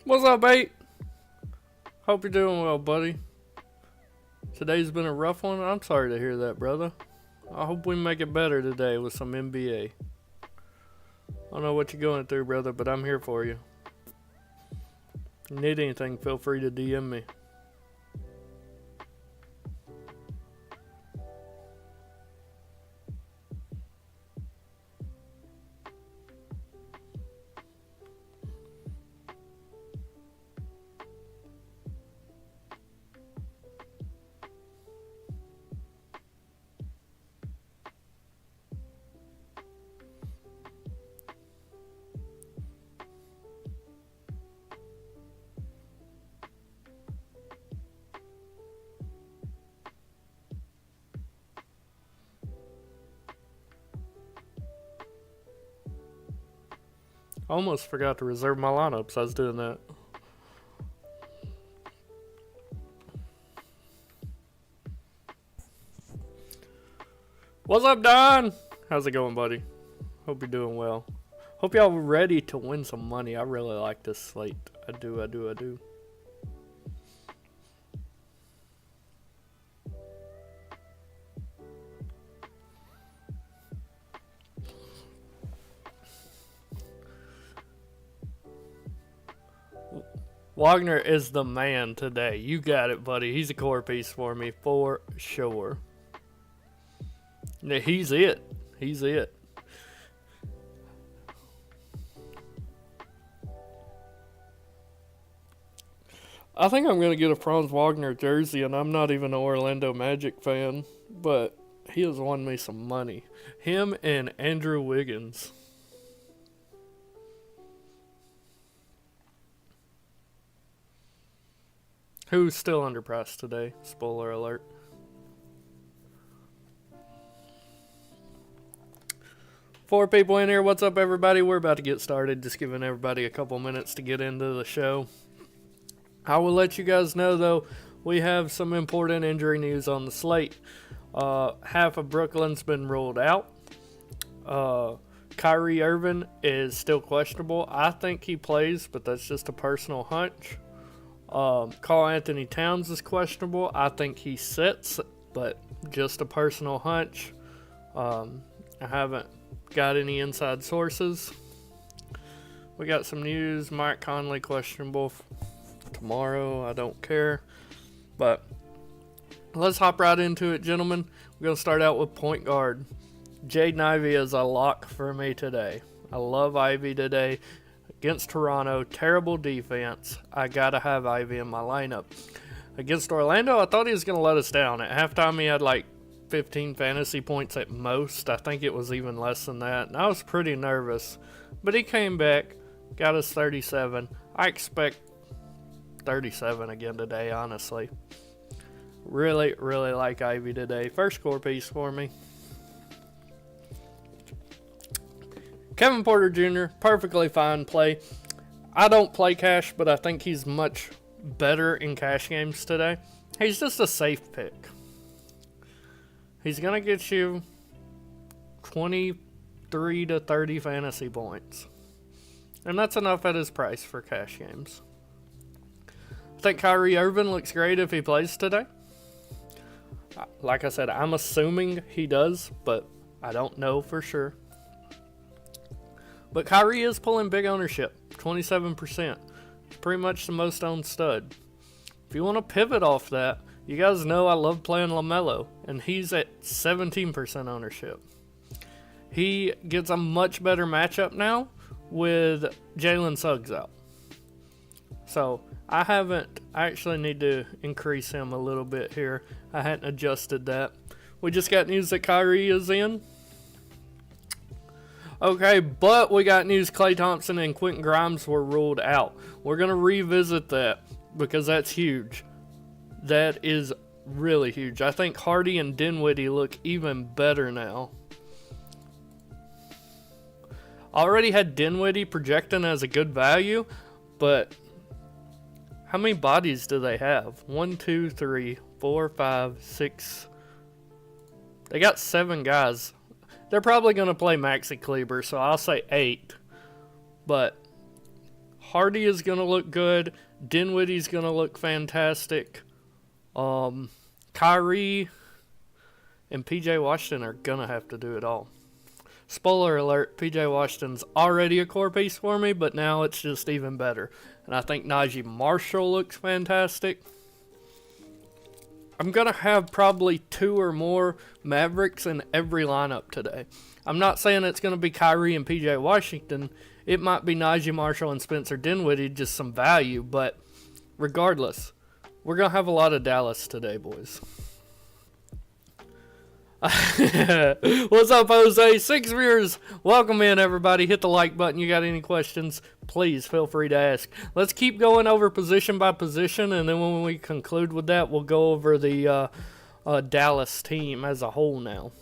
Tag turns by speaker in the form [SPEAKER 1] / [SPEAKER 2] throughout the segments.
[SPEAKER 1] What's up, mate? Hope you're doing well, buddy. Today's been a rough one. I'm sorry to hear that, brother. I hope we make it better today with some NBA. I don't know what you're going through, brother, but I'm here for you. If you need anything, feel free to DM me. I almost forgot to reserve my lineups. I was doing that. What's up, Don? How's it going, buddy? Hope you're doing well. Hope y'all ready to win some money. I really like this slate. I do. Wagner is the man today. You got it, buddy. He's a core piece for me, for sure. Yeah, he's it. He's it. I think I'm going to get a Franz Wagner jersey, and I'm not even an Orlando Magic fan, but he has won me some money. Him and Andrew Wiggins. Who's still underpriced today? Spoiler alert. Four people in here. What's up, everybody? We're about to get started. Just giving everybody a couple minutes to get into the show. I will let you guys know, though, we have some important injury news on the slate. Half of Brooklyn's been ruled out. Kyrie Irving is still questionable. I think he plays, but that's just a personal hunch. Karl Anthony Towns is questionable. I think he sits, but just a personal hunch. I haven't got any inside sources. We got some news. Mike Conley questionable tomorrow. I don't care. But let's hop right into it, gentlemen. We're going to start out with point guard. Jaden Ivey is a lock for me today. I love Ivey today. Against Toronto, terrible defense. I got to have Ivey in my lineup. Against Orlando, I thought he was going to let us down. At halftime, he had like 15 fantasy points at most. I think it was even less than that. And I was pretty nervous. But he came back, got us 37. I expect 37 again today, honestly. Really like Ivey today. First core piece for me. Kevin Porter Jr., perfectly fine play. I don't play cash, but I think he's much better in cash games today. He's just a safe pick. He's going to get you 23 to 30 fantasy points. And that's enough at his price for cash games. I think Kyrie Irving looks great if he plays today. Like I said, I'm assuming he does, but I don't know for sure. But Kyrie is pulling big ownership, 27%. Pretty much the most owned stud. If you want to pivot off that, you guys know I love playing LaMelo, and he's at 17% ownership. He gets a much better matchup now with Jalen Suggs out. So I actually need to increase him a little bit here. I hadn't adjusted that. We just got news that Kyrie is in. Okay, but we got news Klay Thompson and Quentin Grimes were ruled out. We're going to revisit that because that's huge. That is really huge. I think Hardy and Dinwiddie look even better now. I already had Dinwiddie projecting as a good value, but how many bodies do they have? 1, 2, 3, 4, 5, 6. They got 7 guys. They're probably going to play Maxi Kleber, so I'll say 8. But Hardy is going to look good. Dinwiddie's going to look fantastic. Kyrie and PJ Washington are going to have to do it all. Spoiler alert, PJ Washington's already a core piece for me, but now it's just even better. And I think Najee Marshall looks fantastic. I'm going to have probably 2 or more Mavericks in every lineup today. I'm not saying it's going to be Kyrie and PJ Washington. It might be Najee Marshall and Spencer Dinwiddie, just some value. But regardless, we're going to have a lot of Dallas today, boys. What's up, Jose? Six viewers, welcome in, everybody. Hit the like button. You got any questions, please feel free to ask. Let's keep going over position by position, and then when we conclude with that, we'll go over the Dallas team as a whole now.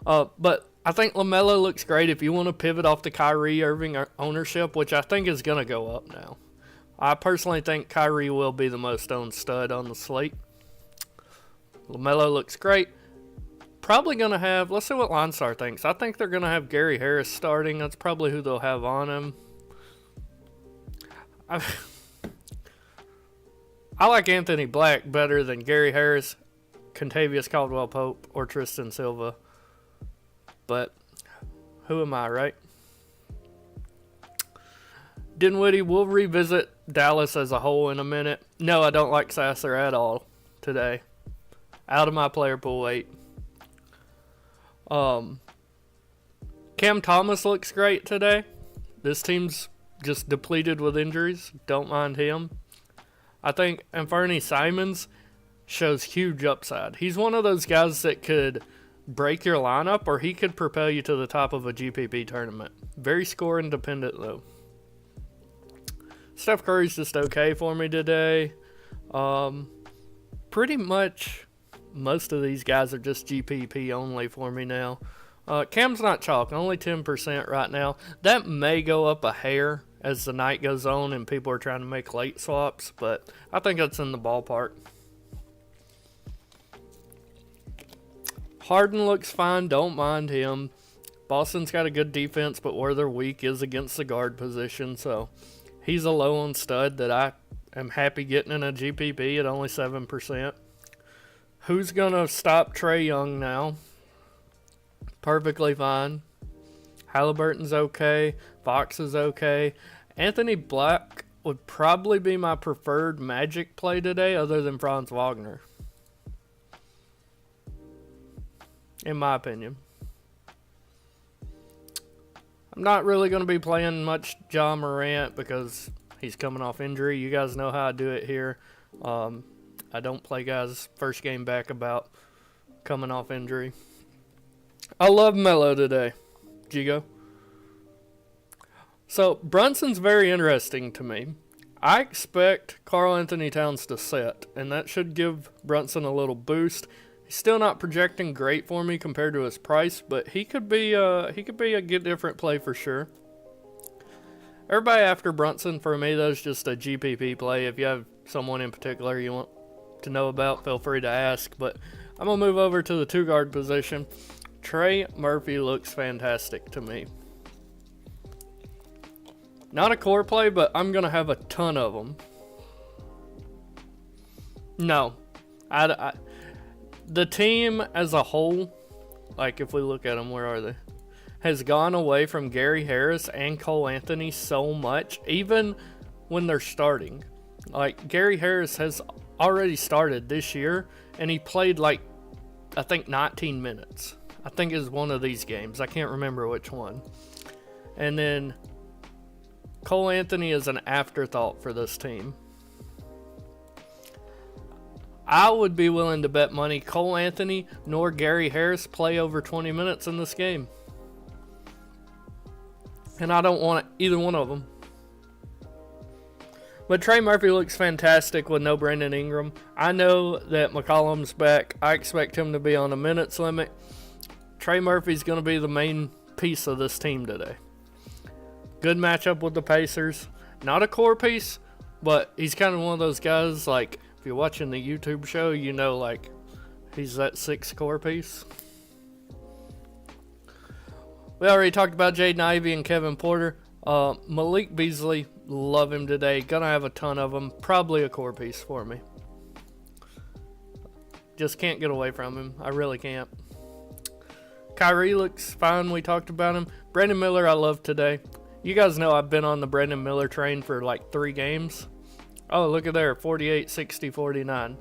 [SPEAKER 1] But I think LaMelo looks great. If you want to pivot off the Kyrie Irving ownership, which I think is going to go up now, I personally think Kyrie will be the most owned stud on the slate. LaMelo looks great. Probably going to have, let's see what LineStar thinks. I think they're going to have Gary Harris starting. That's probably who they'll have on him. I like Anthony Black better than Gary Harris, Contavious Caldwell-Pope, or Tristan Silva. But who am I, right? Dinwiddie, we'll revisit Dallas as a whole in a minute. No, I don't like Sasser at all today. Out of my player pool 8. Cam Thomas looks great today. This team's just depleted with injuries. Don't mind him. I think Anthony Simons shows huge upside. He's one of those guys that could break your lineup, or he could propel you to the top of a GPP tournament. Very score independent, though. Steph Curry's just okay for me today. Pretty much most of these guys are just GPP only for me now. Cam's not chalk, only 10% right now. That may go up a hair as the night goes on and people are trying to make late swaps, but I think that's in the ballpark. Harden looks fine, don't mind him. Boston's got a good defense, but where they're weak is against the guard position, so he's a low-owned stud that I am happy getting in a GPP at only 7%. Who's going to stop Trae Young now? Perfectly fine. Halliburton's okay. Fox is okay. Anthony Black would probably be my preferred Magic play today other than Franz Wagner, in my opinion. I'm not really going to be playing much Ja Morant because he's coming off injury. You guys know how I do it here. I don't play guys first game back about coming off injury. I love Melo today, Gigo. So, Brunson's very interesting to me. I expect Karl Anthony Towns to set, and that should give Brunson a little boost. He's still not projecting great for me compared to his price, but he could be a good different play for sure. Everybody after Brunson for me, though, is just a GPP play. If you have someone in particular you want to know about, feel free to ask. But I'm going to move over to the 2-guard position. Trey Murphy looks fantastic to me. Not a core play, but I'm going to have a ton of them. No. The team as a whole, like if we look at them, where are they? Has gone away from Gary Harris and Cole Anthony so much, even when they're starting. Like, Gary Harris has already started this year, and he played, like, I think 19 minutes. I think it's one of these games. I can't remember which one. And then Cole Anthony is an afterthought for this team. I would be willing to bet money Cole Anthony nor Gary Harris play over 20 minutes in this game. And I don't want either one of them. But Trey Murphy looks fantastic with no Brandon Ingram. I know that McCollum's back. I expect him to be on a minutes limit. Trey Murphy's going to be the main piece of this team today. Good matchup with the Pacers. Not a core piece, but he's kind of one of those guys, like, if you're watching the YouTube show, you know, like, he's that 6 core piece. We already talked about Jaden Ivey and Kevin Porter. Malik Beasley, love him today. Gonna have a ton of them. Probably a core piece for me. Just can't get away from him. I really can't. Kyrie looks fine. We talked about him. Brandon Miller, I love today. You guys know I've been on the Brandon Miller train for like 3 games. Oh, look at there. 48, 60, 49.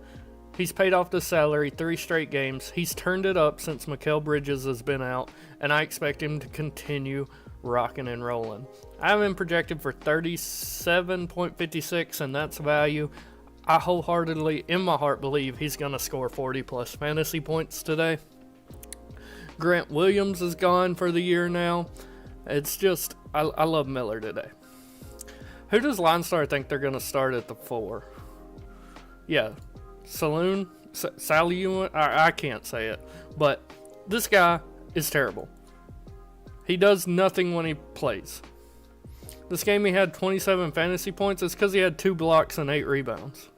[SPEAKER 1] He's paid off the salary 3 straight games. He's turned it up since Mikal Bridges has been out, and I expect him to continue rocking and rolling. I have him projected for 37.56, and that's value. I wholeheartedly, in my heart, believe he's going to score 40 plus fantasy points today. Grant Williams is gone for the year now. It's just, I love Miller today. Who does Line-Star think they're going to start at the 4? Yeah, Saloon? I can't say it. But this guy is terrible. He does nothing when he plays. This game he had 27 fantasy points. It's because he had 2 blocks and 8 rebounds.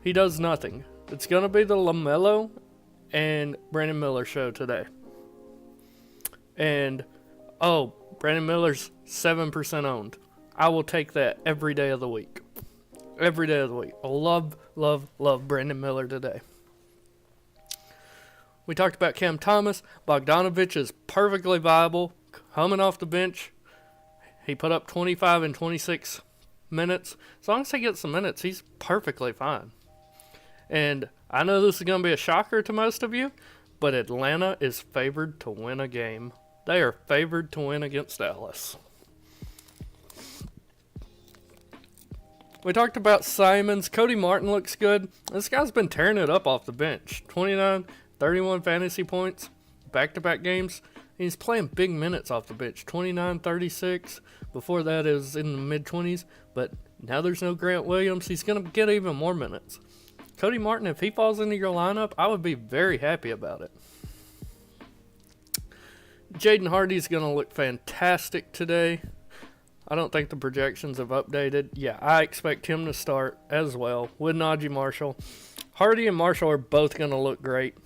[SPEAKER 1] He does nothing. It's going to be the LaMelo and Brandon Miller show today. And, Brandon Miller's 7% owned. I will take that every day of the week. Every day of the week. I love Brandon Miller today. We talked about Cam Thomas. Bogdanovich is perfectly viable. Coming off the bench. He put up 25 and 26 minutes. As long as he gets some minutes, he's perfectly fine. And I know this is going to be a shocker to most of you, but Atlanta is favored to win a game. They are favored to win against Dallas. We talked about Simons. Cody Martin looks good. This guy's been tearing it up off the bench. 29, 31 fantasy points, back-to-back games. He's playing big minutes off the bench. 29, 36. Before that, it was in the mid-20s. But now there's no Grant Williams. He's going to get even more minutes. Cody Martin, if he falls into your lineup, I would be very happy about it. Jaden Hardy's going to look fantastic today. I don't think the projections have updated. Yeah, I expect him to start as well with Najee Marshall. Hardy and Marshall are both going to look great.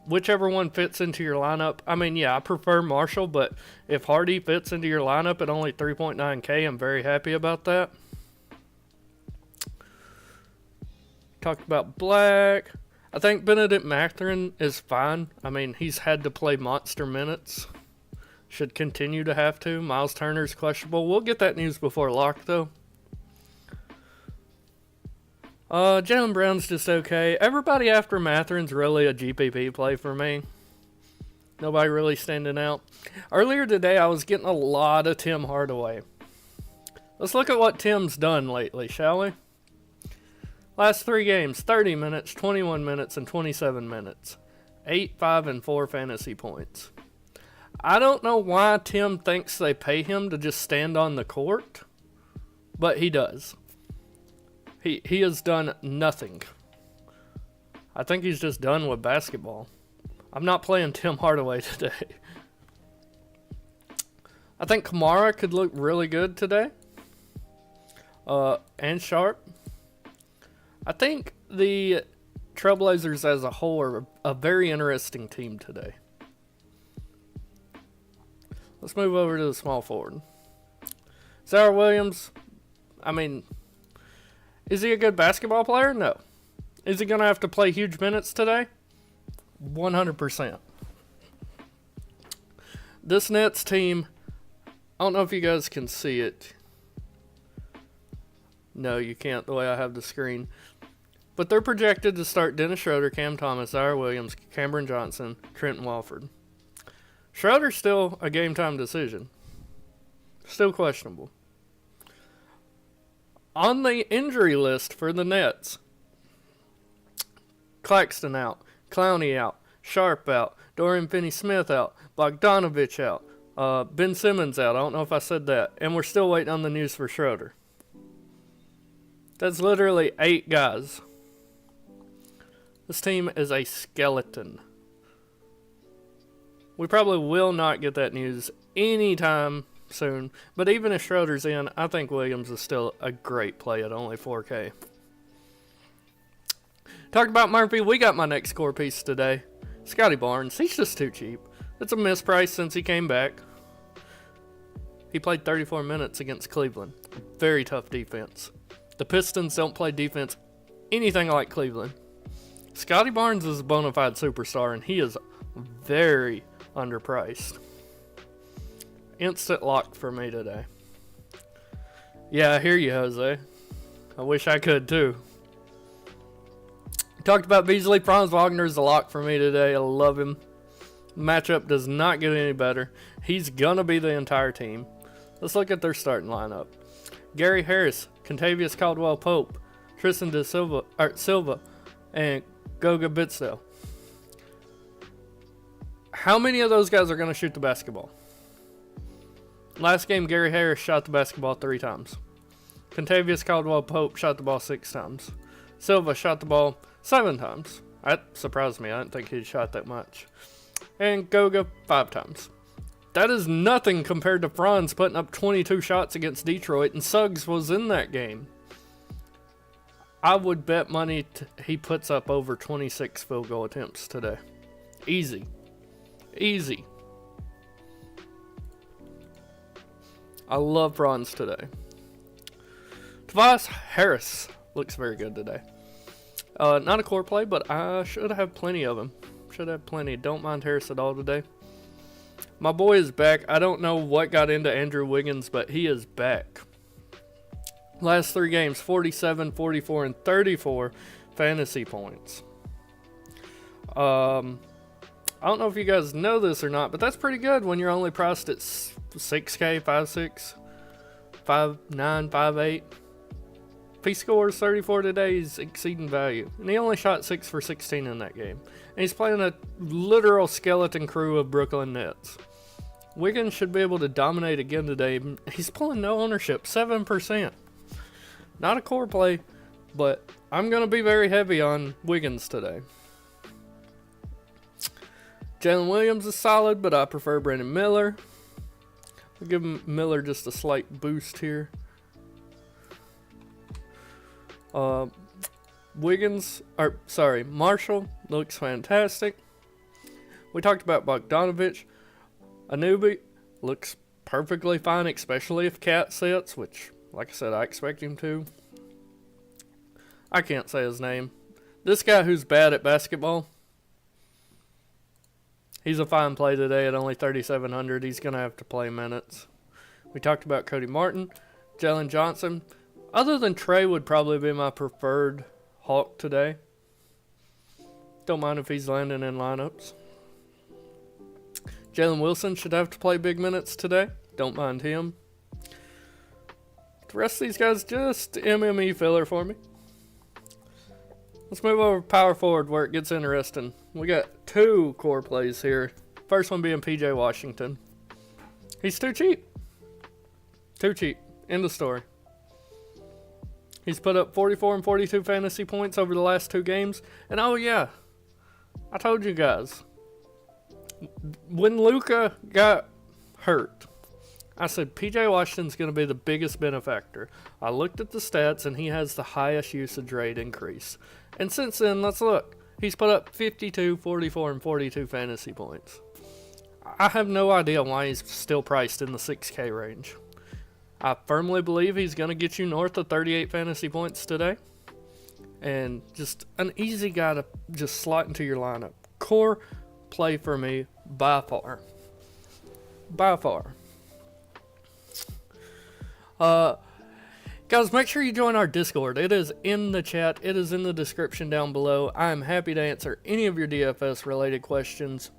[SPEAKER 1] Whichever one fits into your lineup. I mean, yeah, I prefer Marshall, but if Hardy fits into your lineup at only 3.9K, I'm very happy about that. Talked about Black. I think Benedict Mathurin is fine. I mean, he's had to play monster minutes. Should continue to have to. Miles Turner's questionable. We'll get that news before lock, though. Jaylen Brown's just okay. Everybody after Matherin's really a GPP play for me. Nobody really standing out. Earlier today, I was getting a lot of Tim Hardaway. Let's look at what Tim's done lately, shall we? Last 3 games, 30 minutes, 21 minutes, and 27 minutes. 8, 5, and 4 fantasy points. I don't know why Tim thinks they pay him to just stand on the court, but he does. He has done nothing. I think he's just done with basketball. I'm not playing Tim Hardaway today. I think Kamara could look really good today. And Sharp. I think the Trailblazers as a whole are a very interesting team today. Let's move over to the small forward. Zaire Williams, I mean, is he a good basketball player? No. Is he going to have to play huge minutes today? 100%. This Nets team, I don't know if you guys can see it. No, you can't the way I have the screen. But they're projected to start Dennis Schroeder, Cam Thomas, Zaire Williams, Cameron Johnson, Trenton Walford. Schroeder's still a game-time decision. Still questionable. On the injury list for the Nets, Claxton out, Clowney out, Sharp out, Dorian Finney-Smith out, Bogdanovich out, Ben Simmons out. I don't know if I said that. And we're still waiting on the news for Schroeder. That's literally 8 guys. This team is a skeleton. We probably will not get that news anytime soon. But even if Schroeder's in, I think Williams is still a great play at only 4K. Talk about Murphy. We got my next core piece today. Scotty Barnes. He's just too cheap. It's a misprice since he came back. He played 34 minutes against Cleveland. Very tough defense. The Pistons don't play defense anything like Cleveland. Scotty Barnes is a bona fide superstar, and he is very underpriced. Instant lock for me today. Yeah, I hear you, Jose. I wish I could too. Talked about Beasley. Franz Wagner is a lock for me today. I love him. Matchup does not get any better. He's gonna be the entire team. Let's look at their starting lineup. Gary Harris, Contavious Caldwell-Pope, Tristan Silva, and Goga Bitzel. How many of those guys are going to shoot the basketball? Last game, Gary Harris shot the basketball 3 times. Contavious Caldwell-Pope shot the ball 6 times. Silva shot the ball 7 times. That surprised me. I didn't think he shot that much. And Goga 5 times. That is nothing compared to Franz putting up 22 shots against Detroit, and Suggs was in that game. I would bet money he puts up over 26 field goal attempts today. Easy. Easy. I love Franz today. Tobias Harris looks very good today. Not a core play, but I should have plenty of him. Should have plenty. Don't mind Harris at all today. My boy is back. I don't know what got into Andrew Wiggins, but he is back. Last 3 games, 47, 44, and 34 fantasy points. I don't know if you guys know this or not, but that's pretty good when you're only priced at 6K, 5'6", 5'9", 5'8". If he scores 34 today, he's exceeding value. And he only shot 6 for 16 in that game. And he's playing a literal skeleton crew of Brooklyn Nets. Wiggins should be able to dominate again today. He's pulling no ownership, 7%. Not a core play, but I'm going to be very heavy on Wiggins today. Jalen Williams is solid, but I prefer Brandon Miller. I'll give Miller just a slight boost here. Marshall looks fantastic. We talked about Bogdanovich. Anunoby looks perfectly fine, especially if Cat sits, which, like I said, I expect him to. I can't say his name. This guy who's bad at basketball, he's a fine play today at only 3,700. He's going to have to play minutes. We talked about Cody Martin, Jalen Johnson. Other than Trey would probably be my preferred Hawk today. Don't mind if he's landing in lineups. Jalen Wilson should have to play big minutes today. Don't mind him. The rest of these guys just MME filler for me. Let's move over to power forward where it gets interesting. We got 2 core plays here. First one being PJ Washington. He's too cheap. Too cheap. End of story. He's put up 44 and 42 fantasy points over the last 2 games. And oh yeah, I told you guys, when Luka got hurt, I said PJ Washington's going to be the biggest benefactor. I looked at the stats, and he has the highest usage rate increase. And since then, let's look. He's put up 52, 44, and 42 fantasy points. I have no idea why he's still priced in the 6K range. I firmly believe he's going to get you north of 38 fantasy points today. And just an easy guy to just slot into your lineup. Core play for me by far. By far. Guys, make sure you join our Discord. It is in the chat. It is in the description down below. I am happy to answer any of your DFS related questions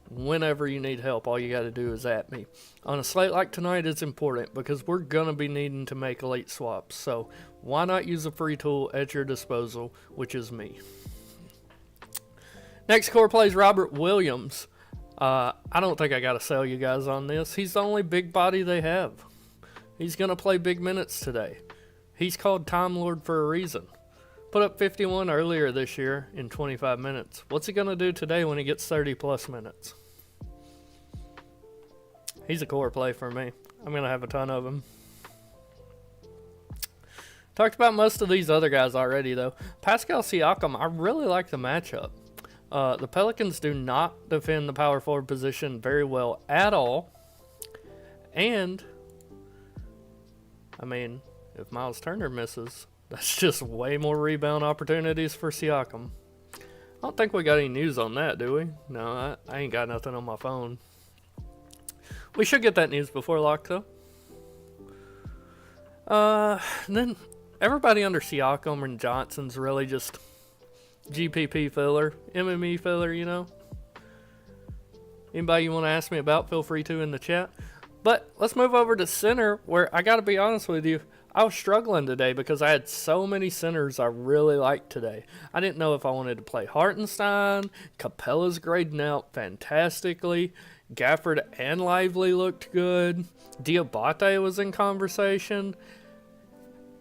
[SPEAKER 1] whenever you need help. All you got to do is at me. On a slate like tonight, it's important because we're going to be needing to make elite swaps. So why not use a free tool at your disposal, which is me. Next core plays Robert Williams. I don't think I got to sell you guys on this. He's the only big body they have. He's going to play big minutes today. He's called Time Lord for a reason. Put up 51 earlier this year in 25 minutes. What's he going to do today when he gets 30 plus minutes? He's a core play for me. I'm going to have a ton of him. Talked about most of these other guys already, though. Pascal Siakam, I really like the matchup. The Pelicans do not defend the power forward position very well at all. And I mean, if Miles Turner misses, that's just way more rebound opportunities for Siakam. I don't think we got any news on that, do we? No, I ain't got nothing on my phone. We should get that news before lock, though. Then everybody under Siakam and Johnson's really just GPP filler, MME filler, you know. Anybody you want to ask me about, feel free to in the chat. But let's move over to center, where I got to be honest with you, I was struggling today because I had so many centers I really liked today. I didn't know if I wanted to play Hartenstein. Capella's grading out fantastically. Gafford and Lively looked good. Diabate was in conversation.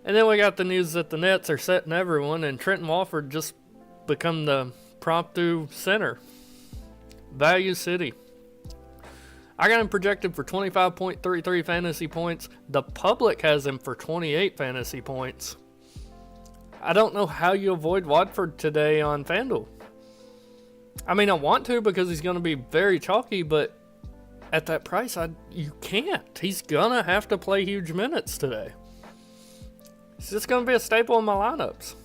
[SPEAKER 1] And then we got the news that the Nets are setting everyone, and Trenton Walford just become the promptu center. Value City. I got him projected for 25.33 fantasy points. The public has him for 28 fantasy points. I don't know how you avoid Watford today on FanDuel. I mean, I want to because he's going to be very chalky, but at that price, you can't. He's going to have to play huge minutes today. It's just going to be a staple in my lineups.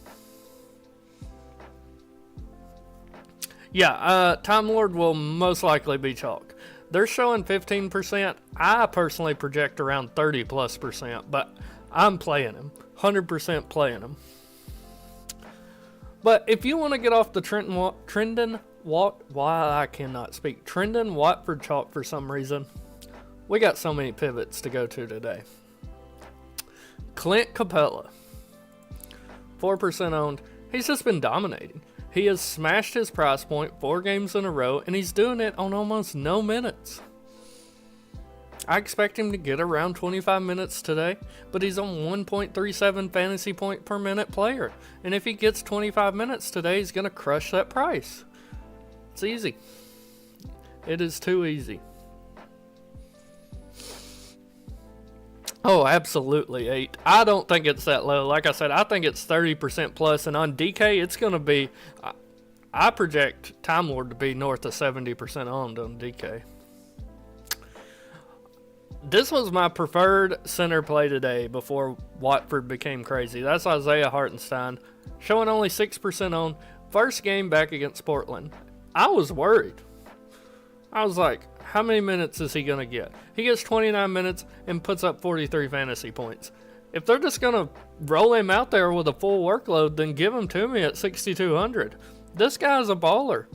[SPEAKER 1] Yeah, Time Lord will most likely be chalk. They're showing 15%. I personally project around 30+%, but I'm playing him. 100% playing him. But if you want to get off the Trendon Watford chalk for some reason, we got so many pivots to go to today. Clint Capella, 4% owned. He's just been dominating. He has smashed his price point 4 games in a row, and he's doing it on almost no minutes. I expect him to get around 25 minutes today, but he's on 1.37 fantasy point per minute player. And if he gets 25 minutes today, he's going to crush that price. It's easy. It is too easy. Oh, absolutely 8. I don't think it's that low. Like I said, I think it's 30% plus, and on DK, it's going to be, I project Time Lord to be north of 70% owned on DK. This was my preferred center play today before Watford became crazy. That's Isaiah Hartenstein, showing only 6% owned. First game back against Portland. I was worried. I was like, how many minutes is he going to get? He gets 29 minutes and puts up 43 fantasy points. If they're just going to roll him out there with a full workload, then give him to me at 6,200. This guy's a baller.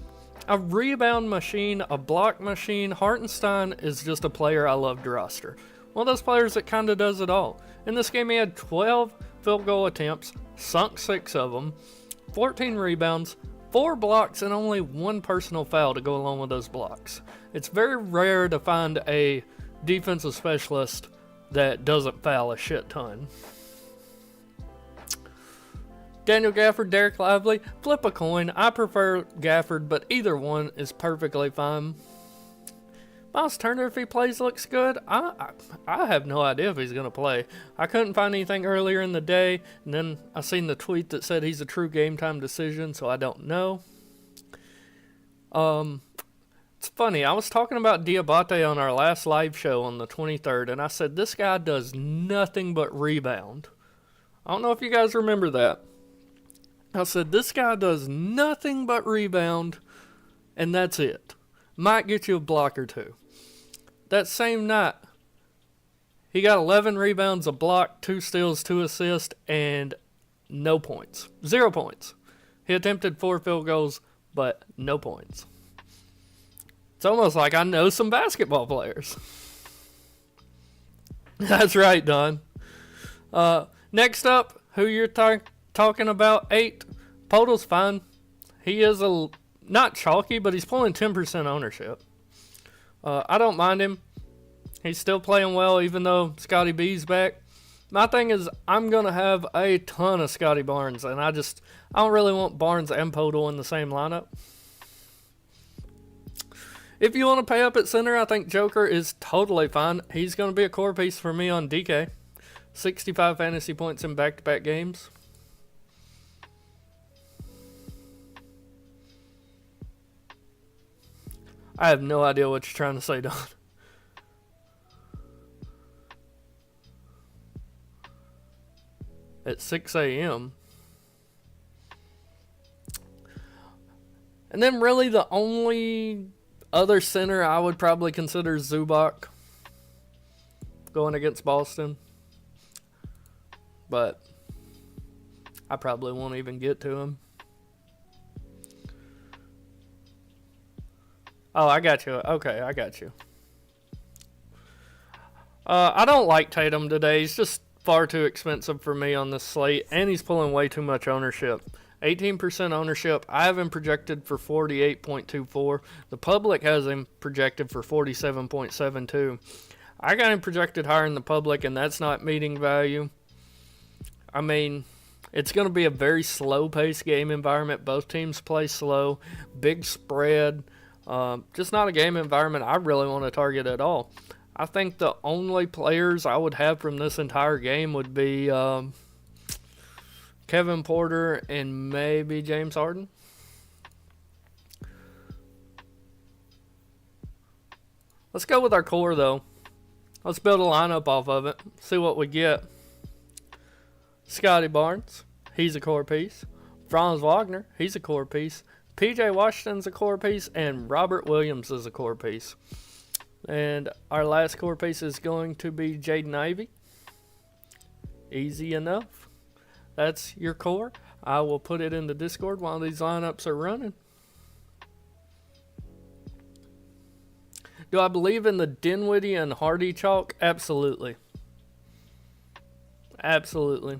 [SPEAKER 1] A rebound machine, a block machine. Hartenstein is just a player I love to roster. One of those players that kind of does it all. In this game, he had 12 field goal attempts, sunk 6 of them, 14 rebounds, 4 blocks, and only 1 personal foul to go along with those blocks. It's very rare to find a defensive specialist that doesn't foul a shit ton. Daniel Gafford, Derek Lively, flip a coin. I prefer Gafford, but either one is perfectly fine. Miles Turner, if he plays, looks good. I have no idea if he's going to play. I couldn't find anything earlier in the day, and then I seen the tweet that said he's a true game time decision, so I don't know. It's funny, I was talking about Diabate on our last live show on the 23rd, and I said this guy does nothing but rebound. I don't know if you guys remember that. I said this guy does nothing but rebound, and that's it. Might get you a block or 2. That same night, he got 11 rebounds, a block, 2 steals, 2 assists, and no points. 0 points. He attempted 4 field goals, but no points. It's almost like I know some basketball players. That's right, Don. Next up, who you're talking about, 8. Podol's fine. He is not chalky, but he's pulling 10% ownership. I don't mind him. He's still playing well, even though Scotty B's back. My thing is, I'm going to have a ton of Scotty Barnes, and I don't really want Barnes and Podol in the same lineup. If you want to pay up at center, I think Joker is totally fine. He's going to be a core piece for me on DK. 65 fantasy points in back-to-back games. I have no idea what you're trying to say, Don. at 6 a.m. And then really the only other center I would probably consider Zubac going against Boston. But I probably won't even get to him. Oh, I got you. Okay, I got you. I don't like Tatum today. He's just far too expensive for me on this slate, and he's pulling way too much ownership. 18% ownership. I have him projected for 48.24. The public has him projected for 47.72. I got him projected higher in the public, and that's not meeting value. I mean, it's going to be a very slow-paced game environment. Both teams play slow. Big spread. Just not a game environment I really want to target at all. I think the only players I would have from this entire game would be Kevin Porter and maybe James Harden. Let's go with our core, though. Let's build a lineup off of it. See what we get. Scotty Barnes, he's a core piece. Franz Wagner, he's a core piece. PJ Washington's a core piece. And Robert Williams is a core piece. And our last core piece is going to be Jaden Ivey. Easy enough. That's your core. I will put it in the Discord while these lineups are running. Do I believe in the Dinwiddie and Hardy chalk? Absolutely. Absolutely.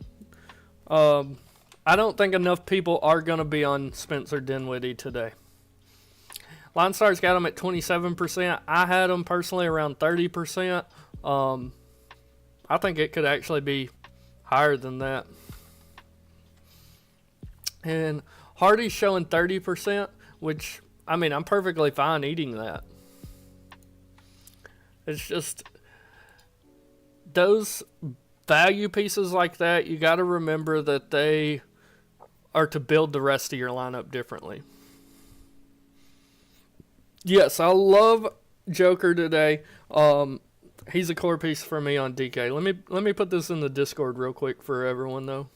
[SPEAKER 1] I don't think enough people are going to be on Spencer Dinwiddie today. Line Stars got him at 27%. I had him personally around 30%. I think it could actually be higher than that. And Hardy's showing 30%, which, I mean, I'm perfectly fine eating that. It's just those value pieces like that, you got to remember that they are to build the rest of your lineup differently. Yes, I love Joker today. He's a core piece for me on DK. Let me put this in the Discord real quick for everyone though.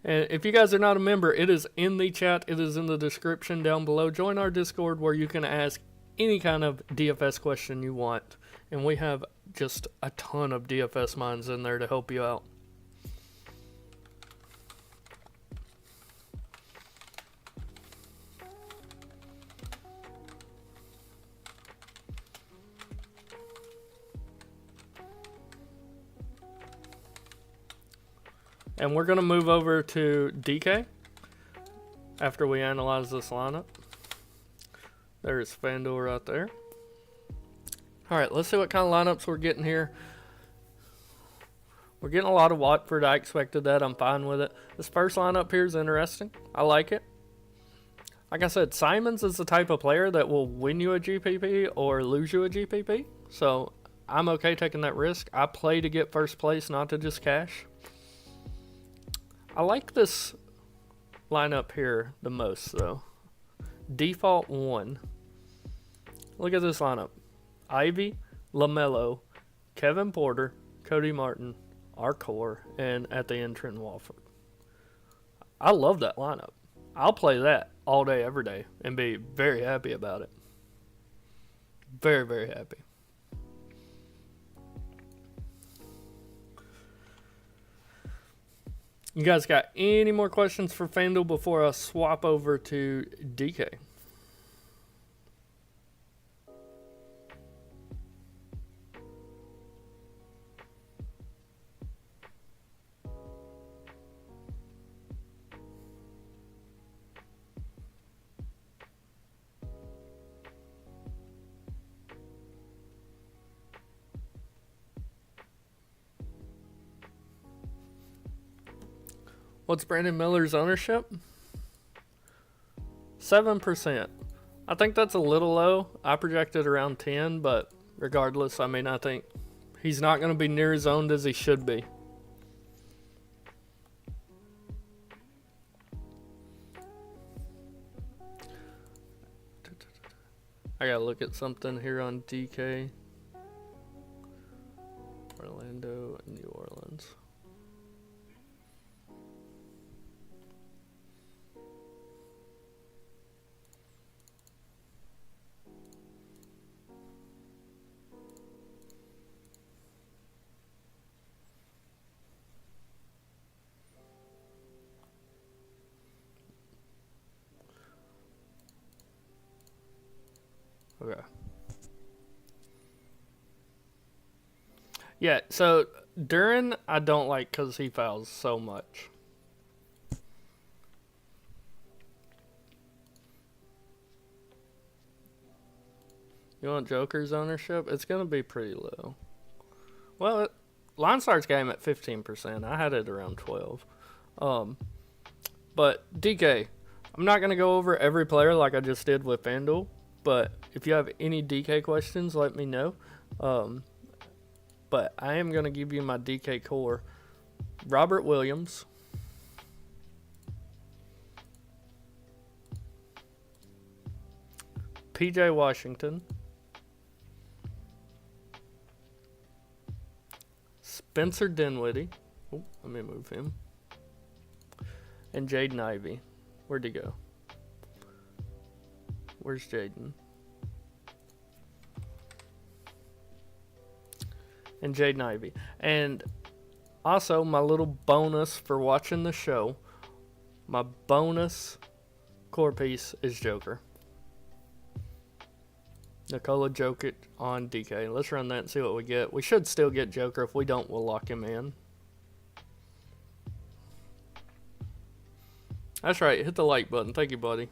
[SPEAKER 1] And if you guys are not a member, it is in the chat. It is in the description down below. Join our Discord where you can ask any kind of DFS question you want. And we have just a ton of DFS minds in there to help you out. And we're going to move over to DK after we analyze this lineup. There's FanDuel right there. All right, let's see what kind of lineups we're getting here. We're getting a lot of Watford. I expected that. I'm fine with it. This first lineup here is interesting. I like it. Like I said, Simons is the type of player that will win you a GPP or lose you a GPP. So I'm okay taking that risk. I play to get first place, not to just cash. I like this lineup here the most, though. Default 1. Look at this lineup. Ivy, LaMelo, Kevin Porter, Cody Martin, our core, and at the end, Trent Walford. I love that lineup. I'll play that all day, every day, and be very happy about it. Very, very happy. You guys got any more questions for FanDuel before I swap over to DK? What's Brandon Miller's ownership? 7%. I think that's a little low. I projected around 10, but regardless, I mean, I think he's not going to be near as owned as he should be. I got to look at something here on DK. Orlando. Okay. Yeah, so Duran I don't like because he fouls so much. You want Joker's ownership? It's going to be pretty low. Well, Line Star's game at 15%. I had it around 12. But DK, I'm not going to go over every player like I just did with FanDuel. But if you have any DK questions, let me know. But I am going to give you my DK core. Robert Williams. PJ Washington. Spencer Dinwiddie. Oh, let me move him. And Jaden Ivey. Where'd he go? Where's Jaden? And Jaden Ivey. And also, my little bonus for watching the show, my bonus core piece is Joker. Nikola Jokic on DK. Let's run that and see what we get. We should still get Joker. If we don't, we'll lock him in. That's right. Hit the like button. Thank you, buddy.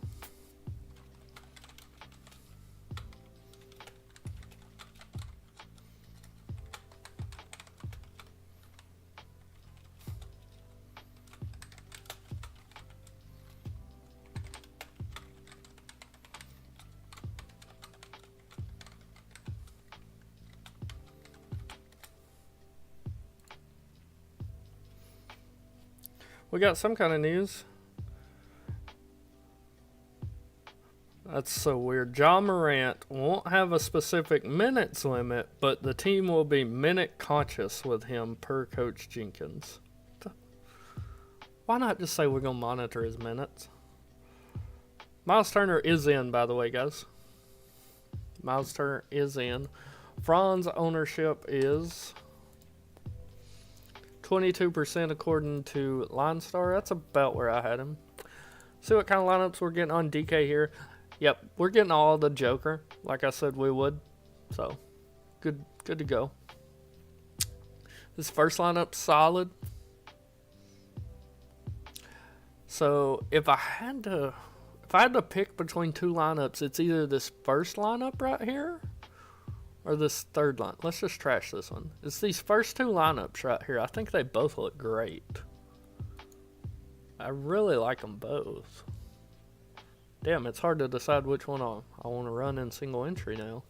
[SPEAKER 1] We got some kind of news. That's so weird. Ja Morant won't have a specific minutes limit, but the team will be minute conscious with him, per Coach Jenkins. Why not just say we're going to monitor his minutes? Miles Turner is in, by the way, guys. Miles Turner is in. Franz ownership is 22% according to Line Star. That's about where I had him. See what kind of lineups we're getting on DK here. Yep, we're getting all the Joker, like I said we would. So, good to go. This first lineup's solid. So, if I had to pick between two lineups, it's either this first lineup right here or this third line. Let's just trash this one. It's these first two lineups right here. I think they both look great. I really like them both. Damn, it's hard to decide which one I want to run in single entry now.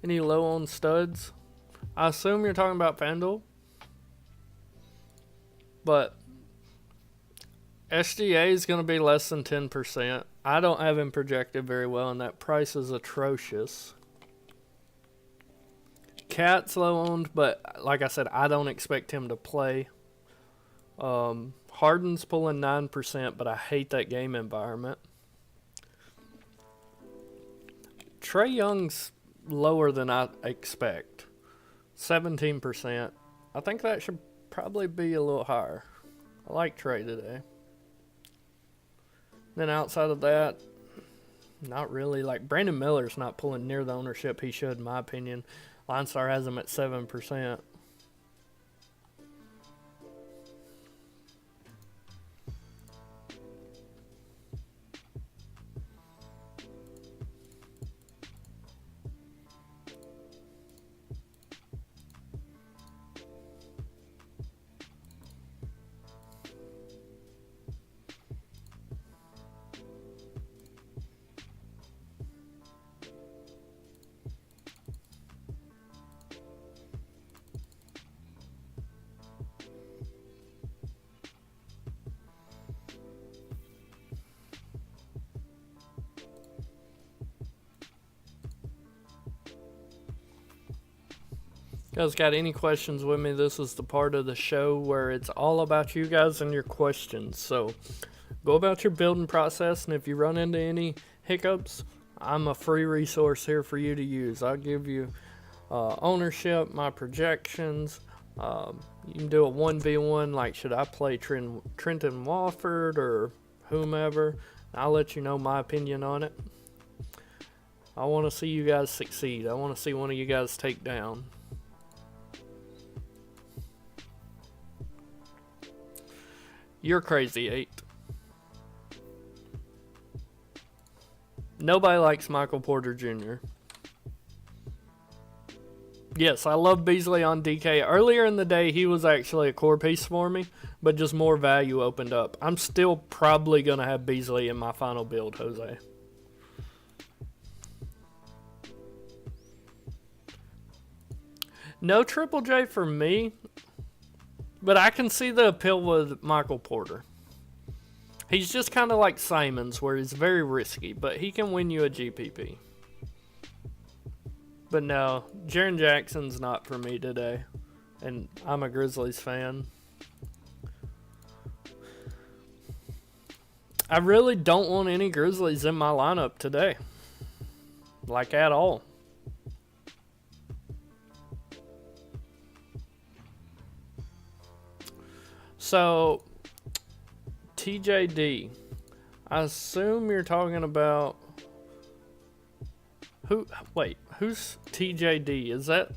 [SPEAKER 1] Any low on studs? I assume you're talking about FanDuel. But SGA is going to be less than 10%. I don't have him projected very well, and that price is atrocious. Cat's low owned, but like I said, I don't expect him to play. Harden's pulling 9%, but I hate that game environment. Trae Young's lower than I expect. 17%. I think that should probably be a little higher. I like Trae today. Then outside of that, not really. Like, Brandon Miller's not pulling near the ownership he should, in my opinion. Line Star has him at 7%. Guys, got any questions with me? This is the part of the show where it's all about you guys and your questions. So go about your building process, and if you run into any hiccups, I'm a free resource here for you to use. I'll give you ownership, my projections. You can do a 1v1, like should I play Trenton Wofford or whomever. I'll let you know my opinion on it. I want to see you guys succeed. I want to see one of you guys take down. You're crazy, 8. Nobody likes Michael Porter Jr. Yes, I love Beasley on DK. Earlier in the day, he was actually a core piece for me, but just more value opened up. I'm still probably going to have Beasley in my final build, Jose. No Triple J for me, but I can see the appeal with Michael Porter. He's just kind of like Simons, where he's very risky, but he can win you a GPP. But no, Jaren Jackson's not for me today, and I'm a Grizzlies fan. I really don't want any Grizzlies in my lineup today, like at all. So, TJD, I assume you're talking about who? Wait, who's TJD? Is that?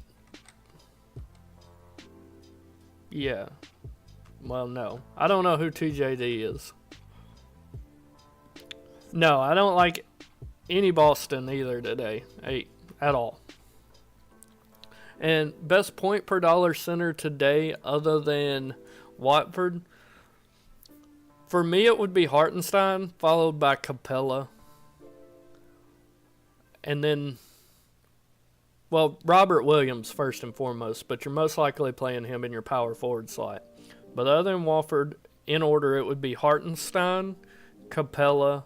[SPEAKER 1] Yeah. Well, no, I don't know who TJD is. No, I don't like any Boston either today, 8 at all. And best point per dollar center today, other than Watford, for me it would be Hartenstein, followed by Capella. And then, well, Robert Williams first and foremost, but you're most likely playing him in your power forward slot. But other than Watford, in order, it would be Hartenstein, Capella,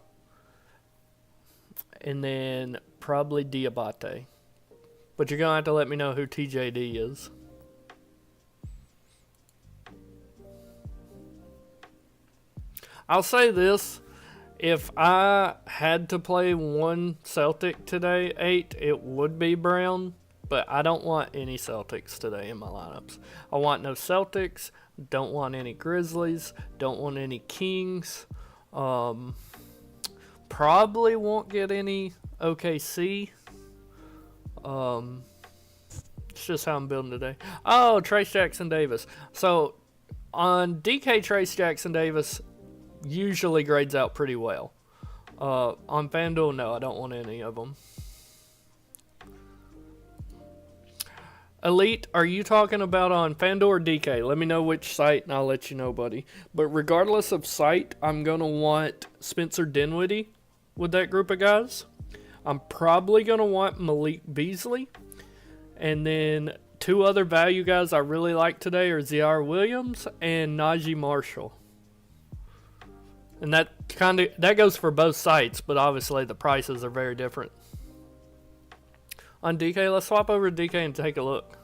[SPEAKER 1] and then probably Diabate. But you're going to have to let me know who TJD is. I'll say this. If I had to play one Celtic today, 8, it would be Brown. But I don't want any Celtics today in my lineups. I want no Celtics. Don't want any Grizzlies. Don't want any Kings. Probably won't get any OKC. It's just how I'm building today. Oh, Trace Jackson Davis. So on DK, Trace Jackson Davis usually grades out pretty well. On FanDuel, no, I don't want any of them. Elite, are you talking about on FanDuel or DK? Let me know which site and I'll let you know, buddy. But regardless of site, I'm going to want Spencer Dinwiddie with that group of guys. I'm probably going to want Malik Beasley. And then 2 other value guys I really like today are Ziaire Williams and Najee Marshall. And that goes for both sites, but obviously the prices are very different. On DK, let's swap over to DK and take a look.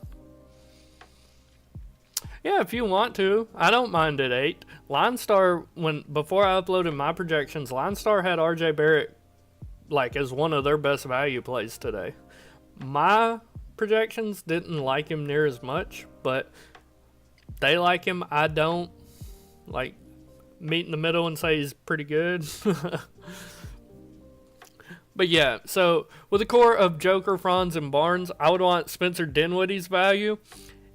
[SPEAKER 1] Yeah, if you want to. I don't mind at 8. LineStar, before I uploaded my projections, LineStar had RJ Barrett like as one of their best value plays today. My projections didn't like him near as much, but they like him. I don't. Like, meet in the middle and say he's pretty good. But yeah, so with a core of Joker, Franz, and Barnes, I would want Spencer Dinwiddie's value.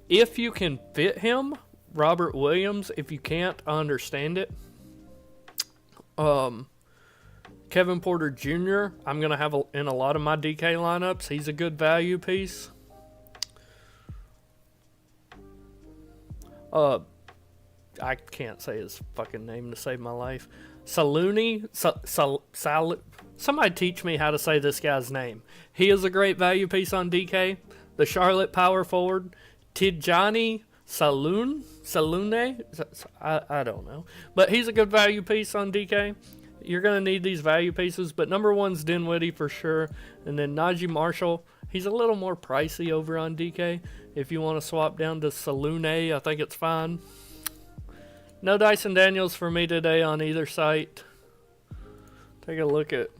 [SPEAKER 1] If you can fit him, Robert Williams. If you can't, I understand it. Kevin Porter Jr., I'm going to have in a lot of my DK lineups. He's a good value piece. I can't say his fucking name to save my life. Saluni. Somebody teach me how to say this guy's name. He is a great value piece on DK. The Charlotte power forward. Tijani Salune? I don't know. But he's a good value piece on DK. You're going to need these value pieces, but number 1's Dinwiddie for sure. And then Najee Marshall, he's a little more pricey over on DK. If you want to swap down to Salune, I think it's fine. No Dyson Daniels for me today on either site. Take a look at...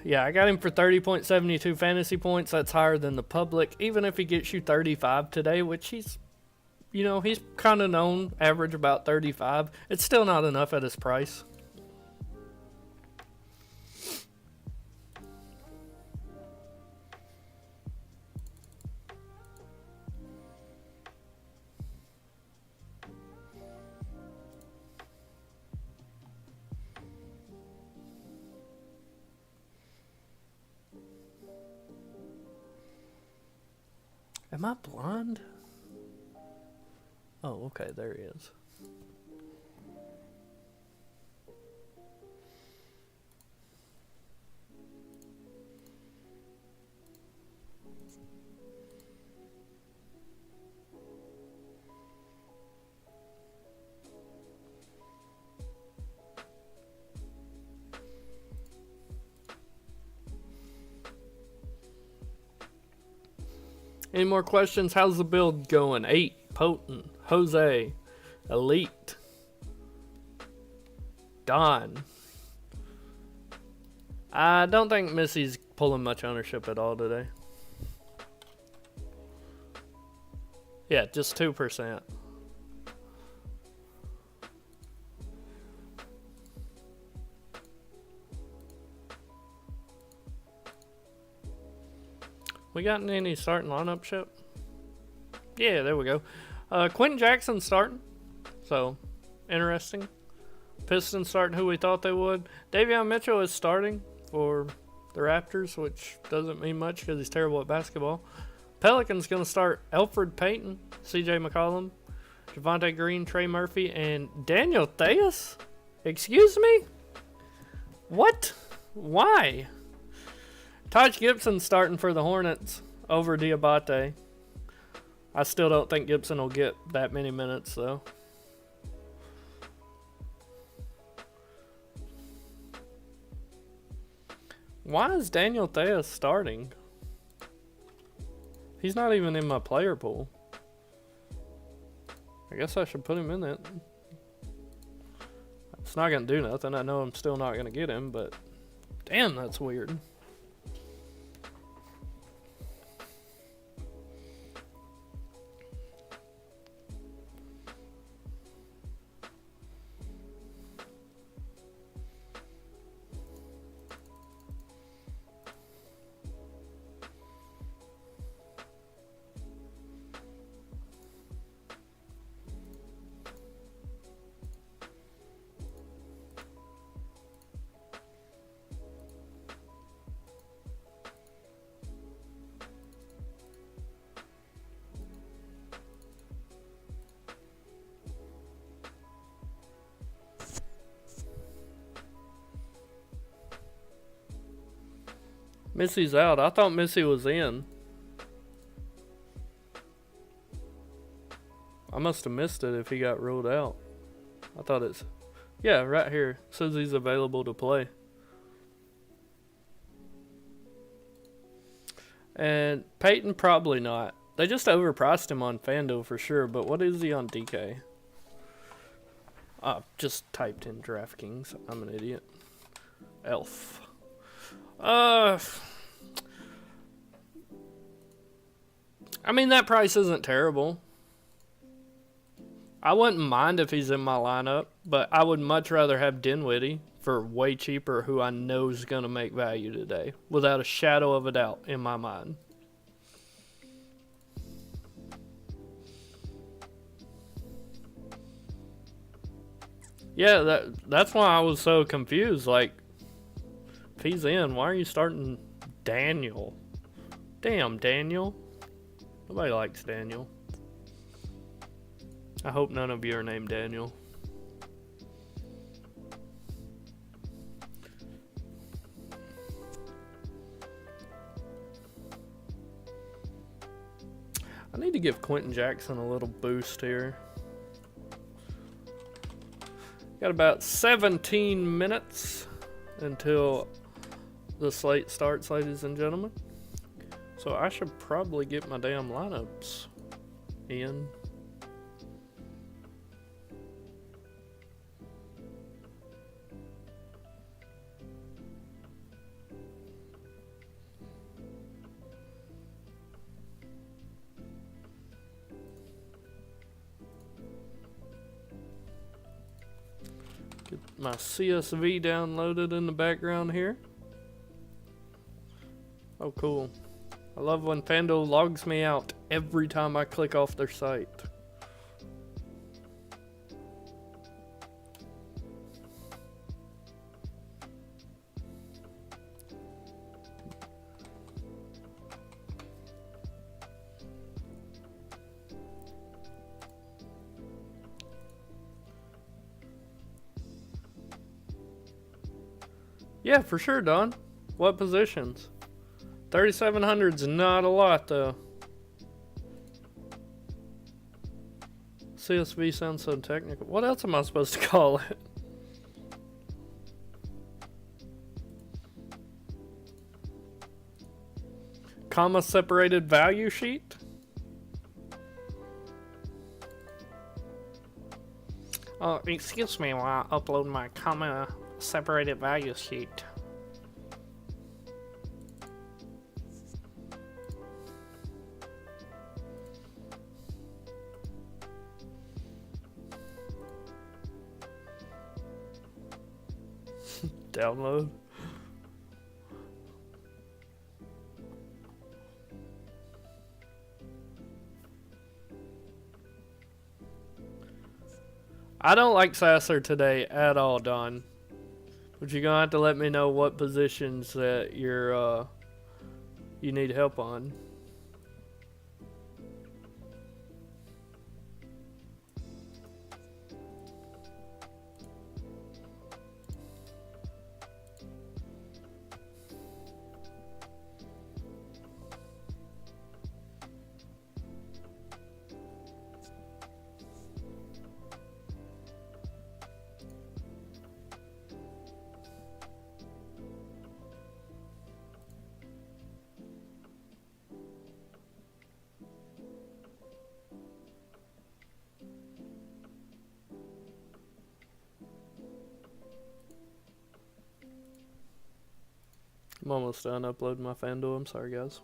[SPEAKER 1] Yeah, I got him for 30.72 fantasy points. That's higher than the public. Even if he gets you 35 today, which he's kind of known, average about 35. It's still not enough at his price. Am I blind? Oh, okay, there he is. Any more questions? How's the build going? 8, Potent, Jose, Elite, Don. I don't think Missy's pulling much ownership at all today. Yeah, just 2%. We gotten any starting lineup ship? Yeah, there we go. Quentin Jackson starting. So, interesting. Pistons starting who we thought they would. Davion Mitchell is starting for the Raptors, which doesn't mean much because he's terrible at basketball. Pelicans going to start Elfrid Payton, CJ McCollum, Javonte Green, Trey Murphy, and Daniel Theus? Excuse me? What? Why? Taj Gibson starting for the Hornets over Diabate. I still don't think Gibson will get that many minutes, though. Why is Daniel Theus starting? He's not even in my player pool. I guess I should put him in it. It's not going to do nothing. I know I'm still not going to get him, but damn, that's weird. Missy's out. I thought Missy was in. I must have missed it if he got ruled out. I thought it's... Yeah, right here. Says he's available to play. And Peyton, probably not. They just overpriced him on FanDuel for sure, but what is he on DK? Just typed in DraftKings. I'm an idiot. Elf. I mean, that price isn't terrible. I wouldn't mind if he's in my lineup, but I would much rather have Dinwiddie for way cheaper, who I know is going to make value today, without a shadow of a doubt in my mind. Yeah, that's why I was so confused. Like, if he's in, why are you starting Daniel? Damn, Daniel. Nobody likes Daniel. I hope none of you are named Daniel. I need to give Quentin Jackson a little boost here. Got about 17 minutes until the slate starts, ladies and gentlemen. So I should probably get my damn lineups in. Get my CSV downloaded in the background here. Oh, cool. I love when FanDuel logs me out every time I click off their site. Yeah, for sure, Don. What positions? 3,700's not a lot, though. CSV sounds so technical. What else am I supposed to call it? Comma separated value sheet? Excuse me while I upload my comma separated value sheet. Download. I don't like Sasser today at all, Don. But you're gonna have to let me know what positions that you need help on. I'm almost done uploading my FanDuel. I'm sorry, guys.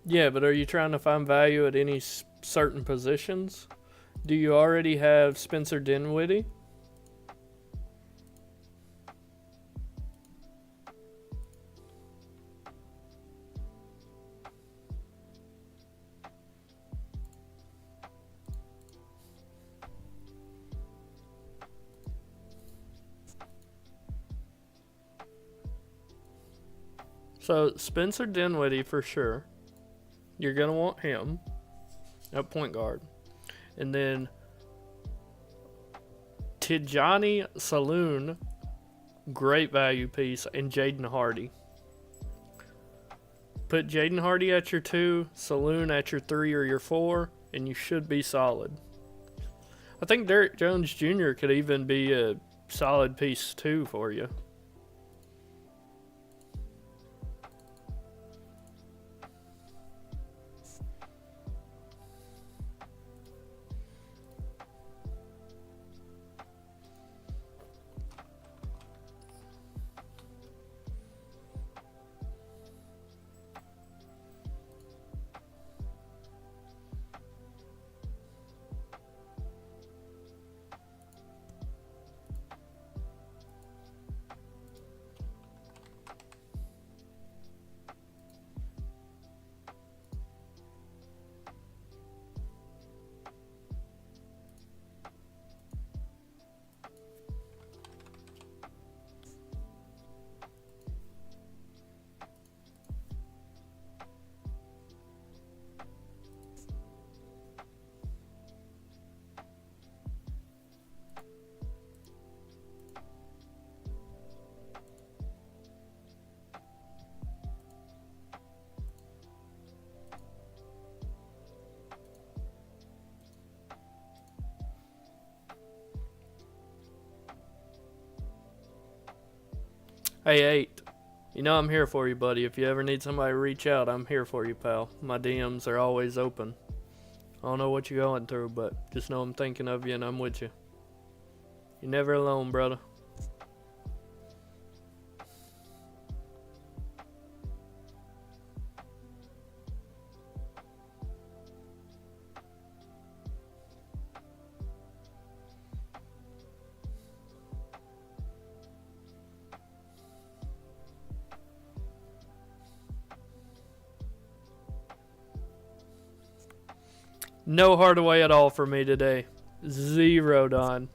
[SPEAKER 1] Yeah, but are you trying to find value at any certain positions? Do you already have Spencer Dinwiddie? So, Spencer Dinwiddie for sure. You're going to want him at point guard. And then Tijani Saloon, great value piece, and Jaden Hardy. Put Jaden Hardy at your 2, Saloon at your 3 or your 4, and you should be solid. I think Derrick Jones Jr. could even be a solid piece too for you. Hey, 8. You know I'm here for you, buddy. If you ever need somebody to reach out, I'm here for you, pal. My DMs are always open. I don't know what you're going through, but just know I'm thinking of you and I'm with you. You're never alone, brother. No Hardaway at all for me today. Zero, Don.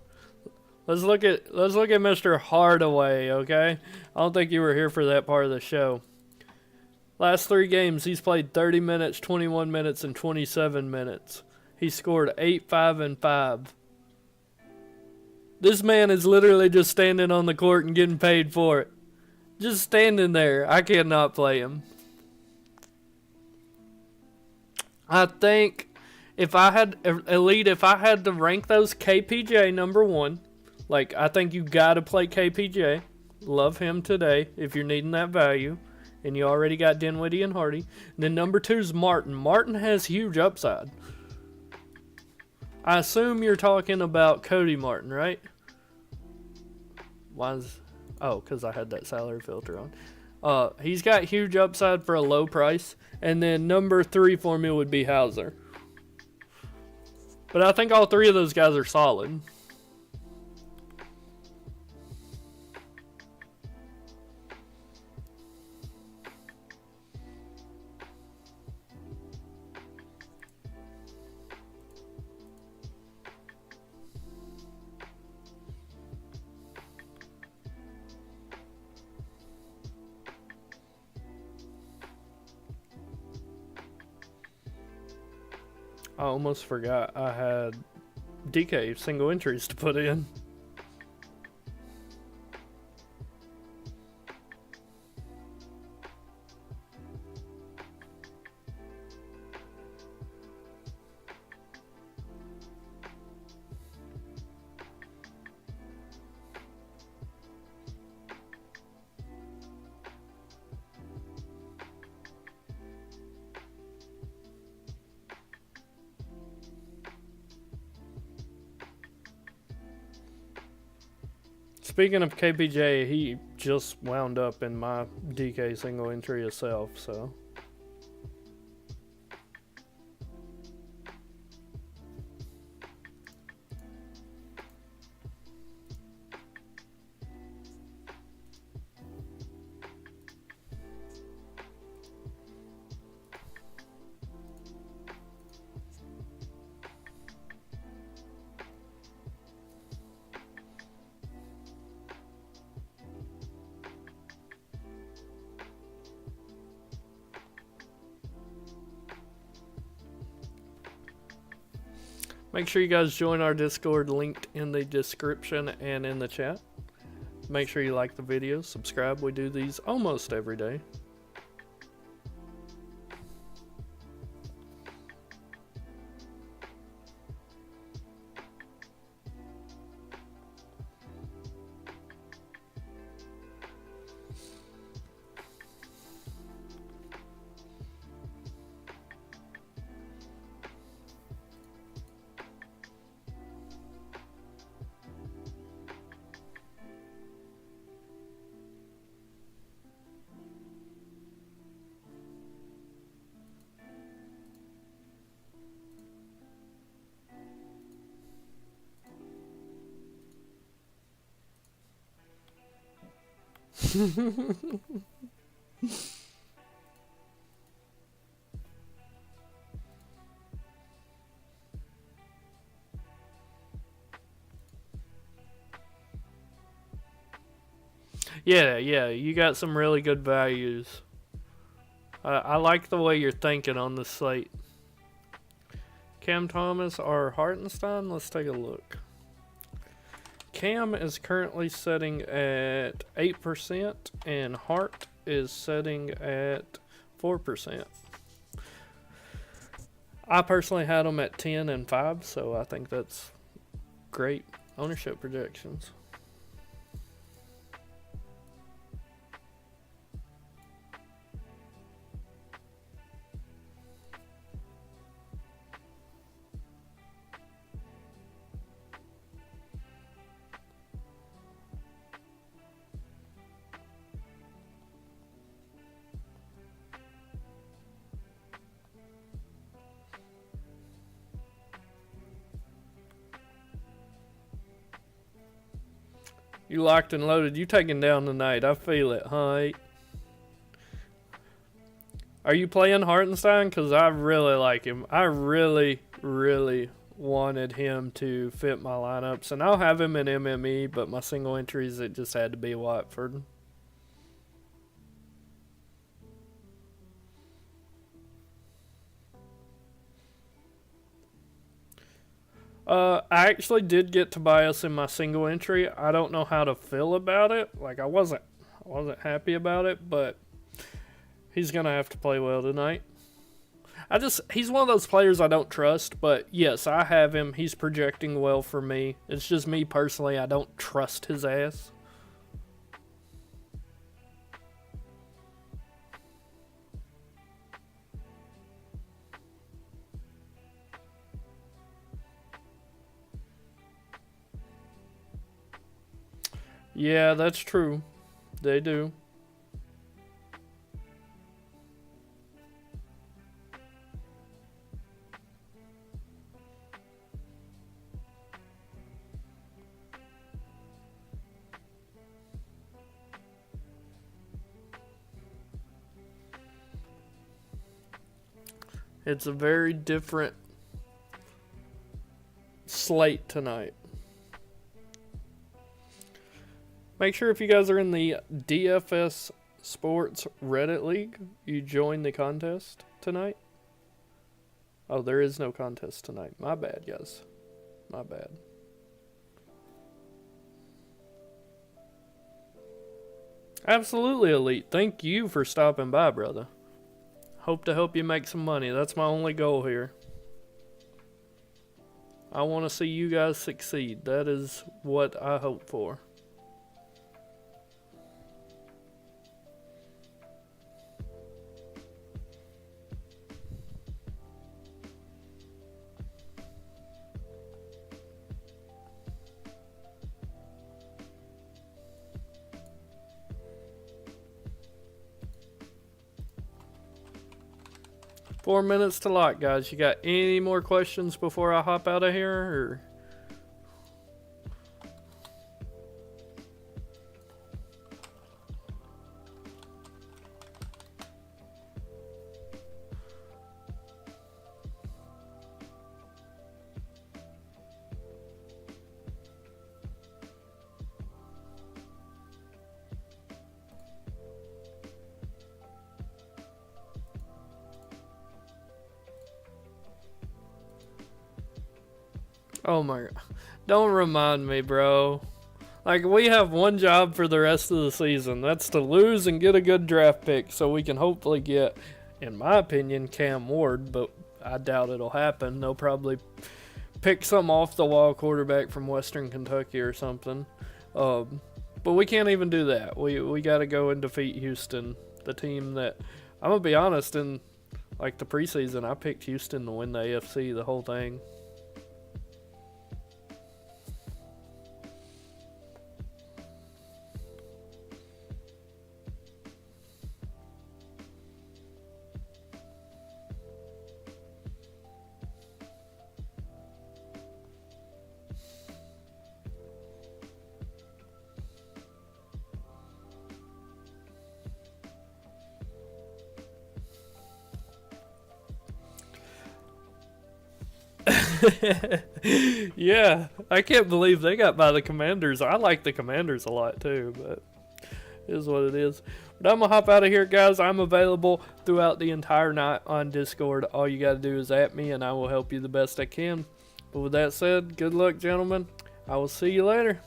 [SPEAKER 1] Let's look at Mr. Hardaway, okay? I don't think you were here for that part of the show. Last 3 games, he's played 30 minutes, 21 minutes, and 27 minutes. He scored 8, 5, and 5. This man is literally just standing on the court and getting paid for it. Just standing there. I cannot play him. I think if I had to rank those, KPJ number 1. Like, I think you gotta play KPJ. Love him today if you're needing that value. And you already got Dinwiddie and Hardy. And then number 2 is Martin. Martin has huge upside. I assume you're talking about Cody Martin, right? Because I had that salary filter on. He's got huge upside for a low price. And then number 3 for me would be Hauser. But I think all 3 of those guys are solid. I almost forgot I had DK single entries to put in. Speaking of KPJ, he just wound up in my DK single entry itself, so. Make sure you guys join our Discord, linked in the description and in the chat. Make sure you like the videos, subscribe. We do these almost every day. Yeah, you got some really good values. I like the way you're thinking on the slate. Cam Thomas or Hartenstein? Let's take a look. Cam is currently setting at 8% and Hart is setting at 4%. I personally had them at 10 and 5, so I think that's great ownership projections. You locked and loaded. You taking down tonight. I feel it, huh? Are you playing Hartenstein? Because I really like him. I really, really wanted him to fit my lineups, and I'll have him in MME, but my single entries, it just had to be Watford. I actually did get Tobias in my single entry. I don't know how to feel about it. Like, I wasn't happy about it, but he's gonna have to play well tonight. He's one of those players I don't trust, but yes, I have him. He's projecting well for me. It's just me personally, I don't trust his ass. Yeah, that's true. They do. It's a very different slate tonight. Make sure if you guys are in the DFS Sports Reddit League, you join the contest tonight. Oh, there is no contest tonight. My bad, guys. My bad. Absolutely, Elite. Thank you for stopping by, brother. Hope to help you make some money. That's my only goal here. I want to see you guys succeed. That is what I hope for. 4 minutes to lock, guys. You got any more questions before I hop out of here? Or? Oh my god. Don't remind me, bro. Like, we have one job for the rest of the season. That's to lose and get a good draft pick so we can hopefully get, in my opinion, Cam Ward, but I doubt it'll happen. They'll probably pick some off-the-wall quarterback from Western Kentucky or something. But we can't even do that. We got to go and defeat Houston, the team that, I'm going to be honest, in like the preseason, I picked Houston to win the AFC, the whole thing. Yeah, I can't believe they got by the Commanders. I like the Commanders a lot too, but it is what it is. But I'm going to hop out of here, guys. I'm available throughout the entire night on Discord. All you got to do is at me, and I will help you the best I can. But with that said, good luck, gentlemen. I will see you later.